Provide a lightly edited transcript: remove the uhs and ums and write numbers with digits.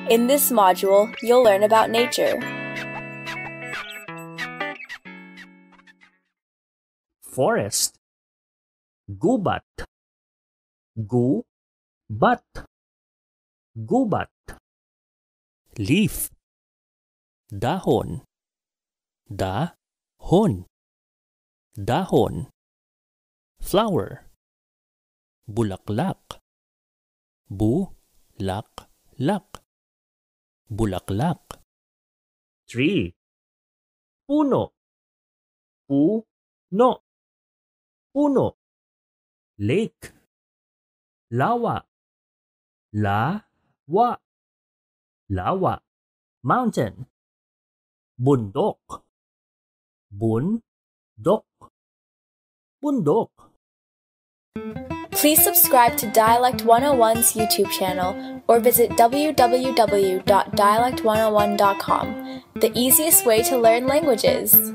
In this module, you'll learn about nature. Forest. Gubat. Gu-bat. Gubat. Leaf. Dahon. Da-hon. Dahon. Flower. Bulaklak. Bu-lak-lak. Bulaklak. Tree. Puno. Puno. Puno. Lake. Lawa. La-wa. Lawa. Mountain. Bundok. Bundok. Bundok. Please subscribe to Dialect 101's YouTube channel or visit www.dialect101.com, the easiest way to learn languages.